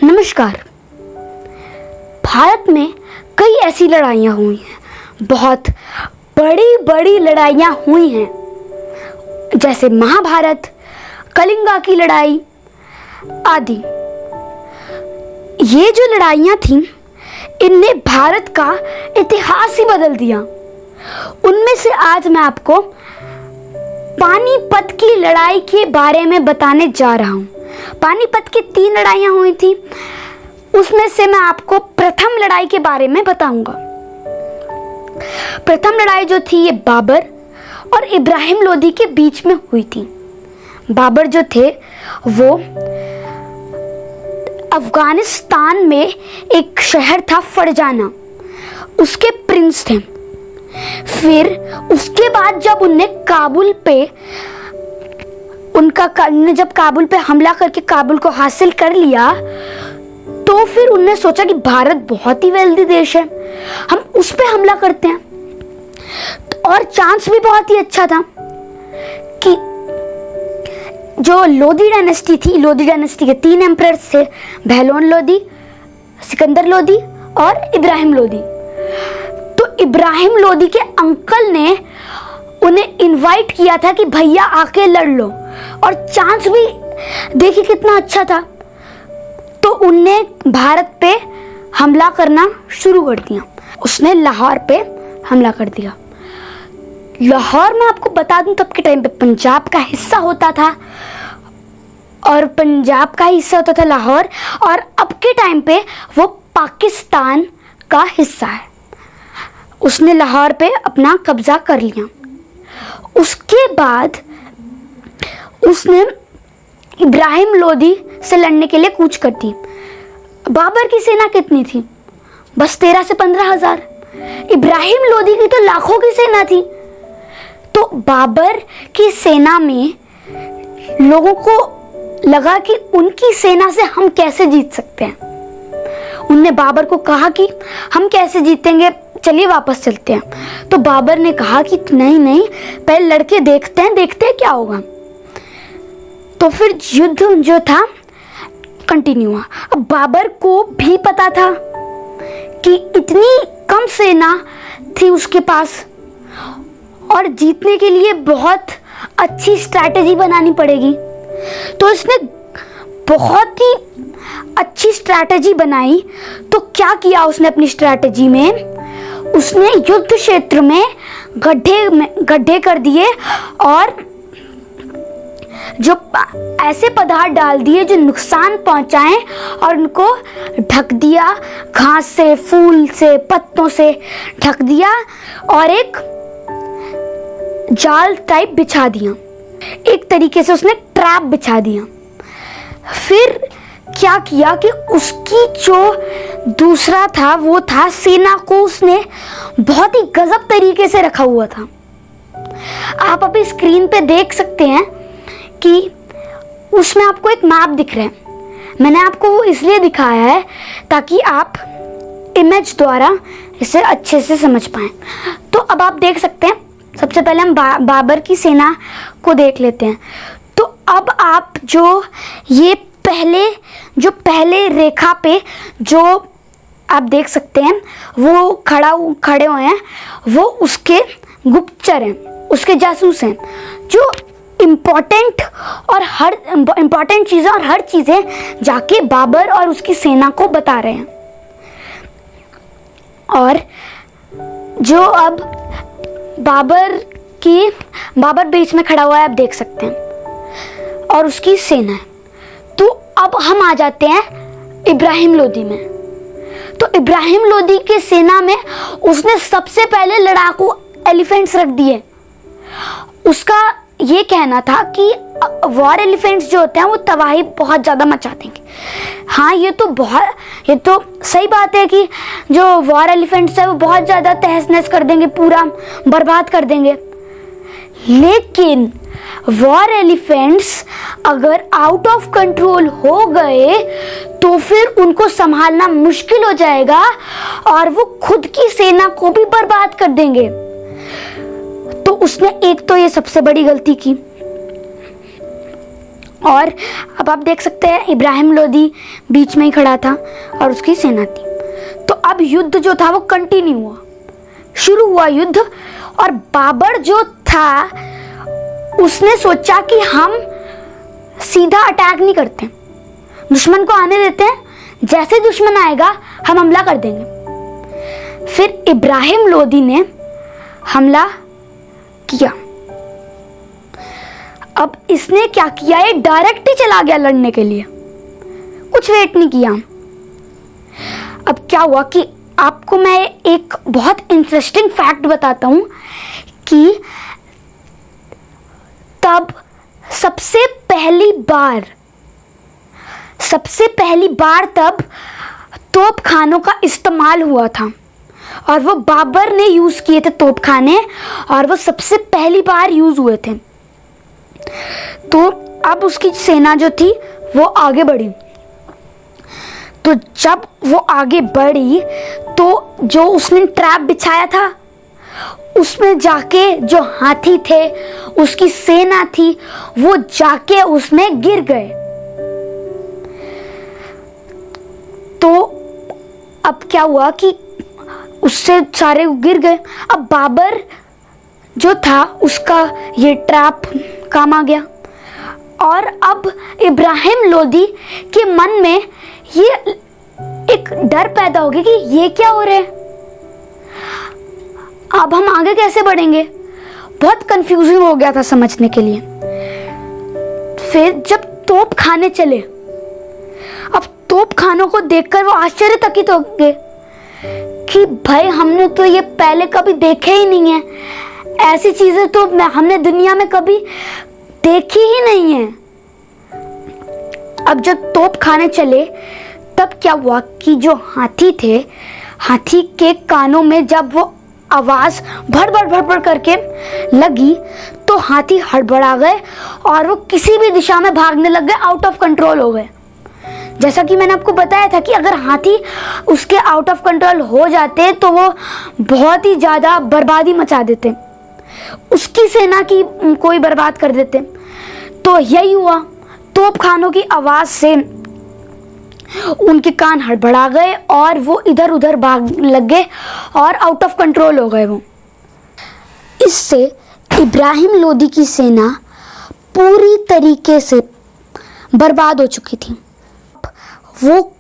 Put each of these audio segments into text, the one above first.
नमस्कार। भारत में कई ऐसी लड़ाइयाँ हुई हैं, बहुत बड़ी बड़ी लड़ाइयाँ हुई हैं, जैसे महाभारत, कलिंगा की लड़ाई आदि। ये जो लड़ाइयाँ थीं, इनने भारत का इतिहास ही बदल दिया। उनमें से आज मैं आपको पानीपत की लड़ाई के बारे में बताने जा रहा हूँ। पानीपत की 3 लड़ाइयाँ हुई थी, उसमें से मैं आपको प्रथम लड़ाई के बारे में बताऊंगा। प्रथम लड़ाई जो थी ये बाबर और इब्राहिम लोदी के बीच में हुई थी। बाबर जो थे वो अफगानिस्तान में एक शहर था फरजाना, उसके प्रिंस थे। फिर उसके बाद जब उनने जब काबुल पे हमला करके काबुल को हासिल कर लिया, तो फिर उनने सोचा कि भारत बहुत ही वेल्दी देश है, हम उस पे हमला करते हैं। और चांस भी बहुत ही अच्छा था कि जो लोदी डायनेस्टी थी, लोदी डायनेस्टी के 3 एम्परर्स थे, बहलोन लोदी, सिकंदर लोदी और इब्राहिम लोदी। तो इब्राहिम लोदी के अंकल ने उन्हें इनवाइट किया था कि भैया आके लड़ लो, और चांस भी देखिए कितना अच्छा था। तो उनने भारत पे हमला करना शुरू कर दिया। उसने लाहौर पे हमला कर दिया। लाहौर में आपको बता दूं, तब के टाइम पे पंजाब का हिस्सा होता था, और पंजाब का हिस्सा होता था लाहौर, और अब के टाइम पे वो पाकिस्तान का हिस्सा है। उसने लाहौर पे अपना कब्जा कर लिया। उसके बाद उसने इब्राहिम लोदी से लड़ने के लिए कूच कर दी। बाबर की सेना कितनी थी? बस 13 से 15 हजार। इब्राहिम लोदी की तो लाखों की सेना थी। तो बाबर की सेना में लोगों को लगा कि उनकी सेना से हम कैसे जीत सकते हैं। उनने बाबर को कहा कि हम कैसे जीतेंगे, चलिए वापस चलते हैं। तो बाबर ने कहा कि नहीं, पहले लड़के देखते हैं क्या होगा। तो फिर युद्ध जो था कंटिन्यू हुआ। अब बाबर को भी पता था कि इतनी कम सेना थी उसके पास, और जीतने के लिए बहुत अच्छी स्ट्रैटेजी बनानी पड़ेगी। तो इसने बहुत ही अच्छी स्ट्रैटेजी बनाई। तो क्या किया उसने अपनी स्ट्रैटेजी में? उसने युद्ध क्षेत्र में गड्ढे कर दिए, और जो ऐसे पदार्थ डाल दिए जो नुकसान पहुंचाएं, और उनको ढक दिया, घास से, फूल से, पत्तों से ढक दिया, और एक जाल टाइप बिछा दिया। एक तरीके से उसने ट्रैप बिछा दिया। फिर क्या किया कि उसकी जो दूसरा था वो था सेना को उसने बहुत ही गजब तरीके से रखा हुआ था। आप अभी स्क्रीन पे देख सकते हैं कि उसमें आपको एक मैप दिख रहा है। मैंने आपको वो इसलिए दिखाया है ताकि आप इमेज द्वारा इसे अच्छे से समझ पाएं। तो अब आप देख सकते हैं, सबसे पहले हम बाबर की सेना को देख लेते हैं। तो अब आप जो ये पहले रेखा पे जो आप देख सकते हैं वो खड़े हुए हैं, वो उसके गुप्तचर हैं, उसके जासूस हैं, जो इम्पोर्टेंट चीज़ें और हर चीज़ें जाके बाबर और उसकी सेना को बता रहे हैं। और जो अब बाबर बीच में खड़ा हुआ है, आप देख सकते हैं, और उसकी सेना है। तो अब हम आ जाते हैं इब्राहिम लोदी में। तो इब्राहिम लोदी की सेना में उसने सबसे पहले लड़ाकू एलिफेंट्स रख दिए। उसका ये कहना था कि वॉर एलिफेंट्स जो होते हैं वो तबाही बहुत ज़्यादा मचा देंगे। हाँ, ये तो सही बात है कि जो वॉर एलिफेंट्स है वो बहुत ज़्यादा तहस नहस कर देंगे, पूरा बर्बाद कर देंगे। लेकिन वॉर एलिफेंट्स अगर आउट ऑफ कंट्रोल हो गए तो फिर उनको संभालना मुश्किल हो जाएगा और वो खुद की सेना को भी बर्बाद कर देंगे। तो उसने एक तो ये सबसे बड़ी गलती की। और अब आप देख सकते हैं इब्राहिम लोदी बीच में ही खड़ा था और उसकी सेना थी। तो अब युद्ध जो था वो कंटिन्यू हुआ, शुरू हुआ युद्ध। और बाबर जो था उसने सोचा कि हम सीधा अटैक नहीं करते, दुश्मन को आने देते हैं, जैसे दुश्मन आएगा हम हमला कर देंगे। फिर इब्राहिम लोदी ने हमला किया। अब इसने क्या किया, ये डायरेक्ट ही चला गया लड़ने के लिए, कुछ वेट नहीं किया। अब क्या हुआ कि आपको मैं एक बहुत इंटरेस्टिंग फैक्ट बताता हूं कि तब सबसे पहली बार तब तोपखानों का इस्तेमाल हुआ था और वो बाबर ने यूज किए थे तोपखाने, और वो सबसे पहली बार यूज हुए थे। तो अब उसकी सेना जो थी वो आगे बढ़ी। तो जब वो आगे बढ़ी तो जो उसने ट्रैप बिछाया था उसमें जाके जो हाथी थे, उसकी सेना थी, वो जाके उसमें गिर गए। तो अब क्या हुआ कि उससे सारे गिर गए। अब बाबर जो था उसका ये ट्रैप काम आ गया और अब इब्राहिम लोदी के मन में ये एक डर पैदा हो गया कि ये क्या हो रहा है, अब हम आगे कैसे बढ़ेंगे। बहुत कंफ्यूजिंग हो गया था समझने के लिए। फिर जब तोप खाने चले, अब तोप खानों को देखकर वो आश्चर्यचकित हो गए कि भाई हमने तो ये पहले कभी देखे ही नहीं है, ऐसी चीजें तो हमने दुनिया में कभी देखी ही नहीं है। अब जब तोप खाने चले तब क्या हुआ कि जो हाथी थे, हाथी के कानों में जब वो आवाज भड़ करके लगी तो हाथी हड़बड़ा गए और वो किसी भी दिशा में भागने लग गए, आउट ऑफ कंट्रोल हो गए। जैसा कि मैंने आपको बताया था कि अगर हाथी उसके आउट ऑफ कंट्रोल हो जाते तो वो बहुत ही ज़्यादा बर्बादी मचा देते, उसकी सेना की कोई बर्बाद कर देते। तो यही हुआ, तोपखानों की आवाज़ से उनके कान हड़बड़ा गए और वो इधर उधर भाग लग गए और आउट ऑफ कंट्रोल हो गए वो। इससे इब्राहिम लोदी की सेना पूरी तरीके से बर्बाद हो चुकी थी। वो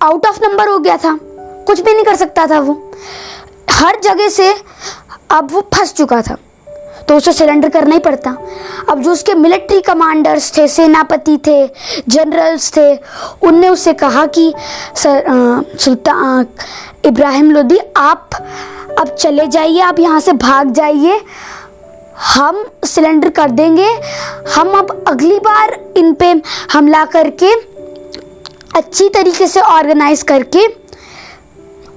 आउट ऑफ नंबर हो गया था, कुछ भी नहीं कर सकता था वो, हर जगह से अब वो फंस चुका था, तो उसे सरेंडर करना ही पड़ता। अब जो उसके मिलिट्री कमांडर्स थे, सेनापति थे, जनरल्स थे, उनने उससे कहा कि सुल्तान इब्राहिम लोदी आप अब चले जाइए, आप यहाँ से भाग जाइए, हम सरेंडर कर देंगे, हम अब अगली बार इन पे हमला करके अच्छी तरीके से ऑर्गेनाइज करके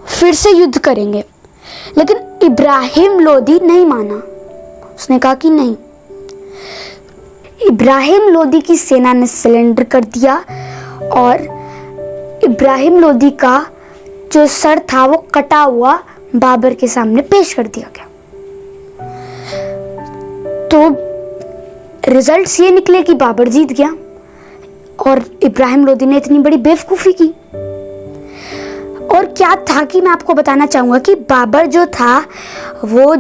फिर से युद्ध करेंगे। लेकिन इब्राहिम लोदी नहीं माना, उसने कहा कि नहीं। इब्राहिम लोदी की सेना ने सरेंडर कर दिया और इब्राहिम लोदी का जो सर था वो कटा हुआ बाबर के सामने पेश कर दिया गया। तो रिजल्ट्स ये निकले कि बाबर जीत गया और इब्राहिम लोदी ने इतनी बड़ी बेवकूफ़ी की। और क्या था कि मैं आपको बताना चाहूँगा कि बाबर जो था वो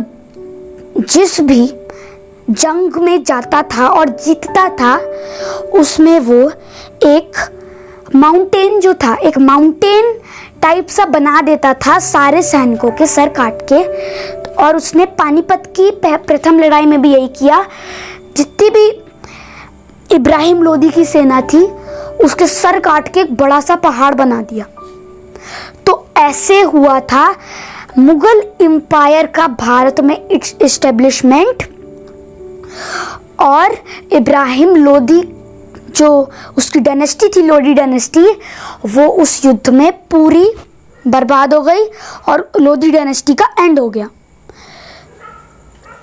जिस भी जंग में जाता था और जीतता था उसमें वो एक माउंटेन जो था, एक माउंटेन टाइप सा बना देता था सारे सैनिकों के सर काट के। और उसने पानीपत की प्रथम लड़ाई में भी यही किया, जितनी भी इब्राहिम लोदी की सेना थी उसके सर काट के एक बड़ा सा पहाड़ बना दिया। तो ऐसे हुआ था मुगल एम्पायर का भारत में इस्टेब्लिशमेंट और इब्राहिम लोदी, जो उसकी डायनेस्टी थी, लोदी डायनेस्टी, वो उस युद्ध में पूरी बर्बाद हो गई और लोदी डायनेस्टी का एंड हो गया।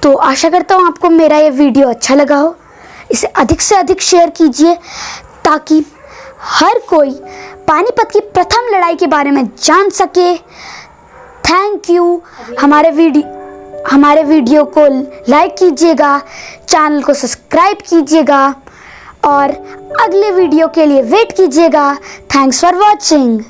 तो आशा करता हूँ आपको मेरा ये वीडियो अच्छा लगा हो। इसे अधिक से अधिक शेयर कीजिए ताकि हर कोई पानीपत की प्रथम लड़ाई के बारे में जान सके। Thank you. हमारे वीडियो को लाइक कीजिएगा, चैनल को सब्सक्राइब कीजिएगा और अगले वीडियो के लिए वेट कीजिएगा। Thanks for watching.